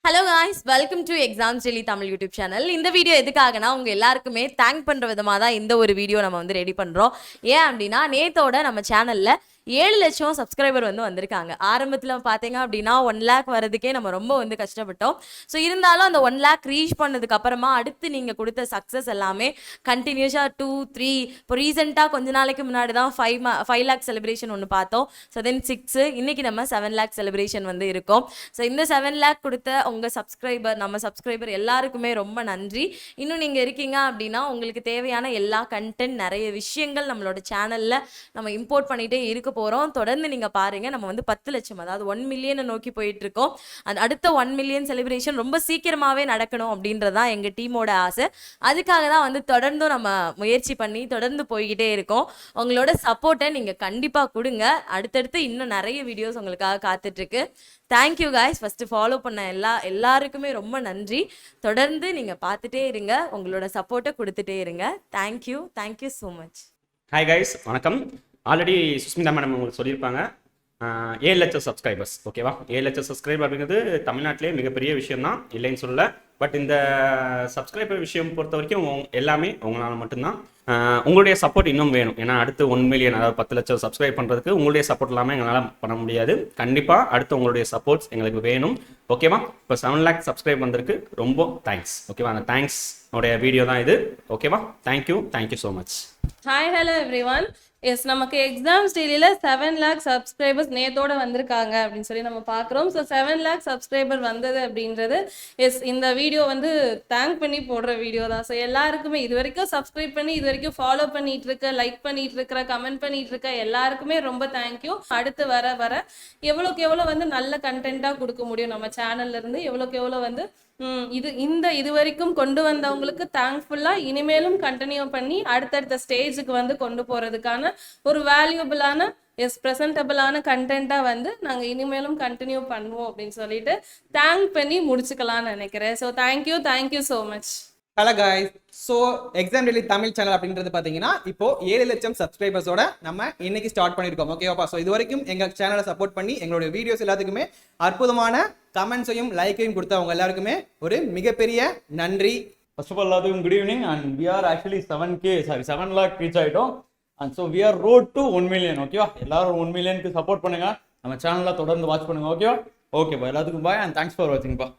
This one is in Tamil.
Hello guys, welcome to exams daily Tamil YouTube channel. இந்த வீடியோ எதுக்காகனா உங்க எல்லாருக்குமே தேங்க் பண்ற விதமாக தான் இந்த ஒரு வீடியோ நம்ம வந்து ரெடி பண்றோம். ஏன் அப்படின்னா நேத்தோட நம்ம சேனல்ல 7 லட்சம் சப்ஸ்கிரைபர் வந்து வந்திருக்காங்க. ஆரம்பத்தில் பார்த்தீங்க அப்படின்னா 1 லேக் வரதுக்கே நம்ம ரொம்ப வந்து கஷ்டப்பட்டோம். ஸோ இருந்தாலும் அந்த 1 லேக் ரீச் பண்ணதுக்கு அப்புறமா அடுத்து நீங்கள் கொடுத்த சக்ஸஸ் எல்லாமே கண்டினியூஸாக 2, 3 இப்போ ரீசெண்டாக கொஞ்ச நாளைக்கு முன்னாடி தான் 5 லேக் செலிப்ரேஷன் ஒன்று பார்த்தோம். ஸோ தென் 6 இன்னைக்கு நம்ம 7 லேக் செலிப்ரேஷன் வந்து இருக்கோம். ஸோ இந்த 7 லேக் கொடுத்த உங்கள் சப்ஸ்கிரைபர், நம்ம சப்ஸ்கிரைபர் எல்லாருக்குமே ரொம்ப நன்றி. இன்னும் நீங்கள் இருக்கீங்க அப்படின்னா உங்களுக்கு தேவையான எல்லா கண்டென்ட், நிறைய விஷயங்கள் நம்மளோட சேனலில் நம்ம இம்போர்ட் பண்ணிகிட்டே இருக்க போகிறோம். தொடர்ந்து நீங்கள் பாருங்கள். நம்ம வந்து 10 லட்சம், அதாவது 1 மில்லியனை நோக்கி போயிட்டுருக்கோம். அந்த அடுத்த 1 மில்லியன் செலிப்ரேஷன் ரொம்ப சீக்கிரமாகவே நடக்கணும் அப்படின்றதான் எங்கள் டீமோட ஆசை. அதுக்காக தான் வந்து தொடர்ந்தும் நம்ம முயற்சி பண்ணி தொடர்ந்து போய்கிட்டே இருக்கோம். உங்களோட சப்போர்ட்டை நீங்கள் கண்டிப்பாக கொடுங்க. அடுத்தடுத்து இன்னும் நிறைய வீடியோஸ் உங்களுக்காக காத்துட்ருக்கு. Thank you guys. ஃபஸ்ட்டு ஃபாலோ பண்ண எல்லாருக்குமே ரொம்ப நன்றி. தொடர்ந்து நீங்கள் பார்த்துட்டே இருங்க, உங்களோட சப்போர்ட்டை கொடுத்துட்டே இருங்க. Thank you so much. Hi guys, வணக்கம். ஆல்ரெடி சுஸ்மிதா மேடம் உங்களுக்கு சொல்லியிருப்பாங்க 7 லட்சம் சப்ஸ்கிரைபர்ஸ். ஓகேவா? 7 லட்சம் சப்ஸ்கிரைபர் அப்படிங்கிறது தமிழ்நாட்டிலே மிகப்பெரிய விஷயம் தான், இல்லைன்னு சொல்லல. பட் இந்த சப்ஸ்கிரைபர் விஷயம் பொறுத்த வரைக்கும் எல்லாமே உங்களால் மட்டும்தான். உங்களுடைய சப்போர்ட் இன்னும் வேணும். ஏன்னா அடுத்து 1 மில்லியன், அதாவது 10 லட்சம் சப்ஸ்கிரைப் பண்ணுறதுக்கு உங்களுடைய சப்போர்ட் இல்லாமல் எங்களால் பண்ண முடியாது. கண்டிப்பாக அடுத்து உங்களுடைய சப்போர்ட்ஸ் எங்களுக்கு வேணும். ஓகேவா? இப்போ 7 லேக் சப்ஸ்கிரைப் வந்திருக்கு, ரொம்ப தேங்க்ஸ். ஓகேவா? அந்த தேங்க்ஸ் உடைய வீடியோ தான் இது. ஓகேவா? Thank you so much. Hi, hello everyone. Yes, நமக்கு எக்ஸாம்ஸ் டெய்லியில் 7 லேக் சப்ஸ்கிரைபர்ஸ் நேத்தோட வந்திருக்காங்க அப்படின்னு சொல்லி நம்ம பார்க்குறோம். ஸோ 7 லேக் சப்ஸ்கிரைபர் வந்தது அப்படின்றது இந்த வீடியோ வந்து தேங்க் பண்ணி போடுற வீடியோ தான். ஸோ எல்லாருக்குமே இது வரைக்கும் சப்ஸ்கிரைப் பண்ணி இது வரைக்கும் ஃபாலோ பண்ணிட்டு இருக்க, லைக் பண்ணிட்டு இருக்கிற, கமெண்ட் பண்ணிட்டு இருக்க எல்லாருக்குமே ரொம்ப தேங்க்யூ. அடுத்து வர எவ்வளோக்கு எவ்வளோ வந்து நல்ல கண்டென்ட்டாக கொடுக்க முடியும் நம்ம சேனல்ல இருந்து, எவ்வளோக்கு எவ்வளோ வந்து இது வரைக்கும் கொண்டு வந்தவங்களுக்கு தேங்க்ஃபுல்லா இனிமேலும் கண்டினியூ பண்ணி அடுத்தடுத்த ஸ்டேஜுக்கு வந்து கொண்டு போறதுக்கான ஒரு வேல்யூபிளான ப்ரெசன்டபிளான கண்டென்ட்டா வந்து நாங்க இனிமேலும் கண்டினியூ பண்ணுவோம் அப்படின்னு சொல்லிட்டு தேங்க் பண்ணி முடிச்சுக்கலாம்னு நினைக்கிறேன். So thank you so much. Hello guys. So exam daily Tamil channel அப்படின்றது பார்த்தீங்கன்னா இப்போ 7 லட்சம் சப்ஸ்கிரைபர்ஸோட நம்ம இன்னைக்கு ஸ்டார்ட் பண்ணியிருக்கோம். ஓகேவாப்பா? ஸோ இது வரைக்கும் எங்கள் சேனலை சப்போர்ட் பண்ணி எங்களுடைய வீடியோஸ் எல்லாத்துக்குமே அற்புதமான கமெண்ட்ஸையும் லைக்கையும் கொடுத்தவங்க எல்லாருக்குமே ஒரு மிகப்பெரிய நன்றி. ஃபர்ஸ்ட் ஆஃப் ஆல் எல்லாத்துக்கும் good evening. And we are actually 7 lakh reach ஆகிட்டோம். And so we are road to 1 million. ஓகேவா? எல்லாரும் 1 மில்லியனுக்கு சப்போர்ட் பண்ணுங்க, நம்ம சேனலில் தொடர்ந்து வாட்ச் பண்ணுங்க. ஓகேவா? ஓகேப்பா, எல்லாத்துக்கும் பாய் அண்ட் தேங்க்ஸ் ஃபார் வாட்சிங்ப்பா.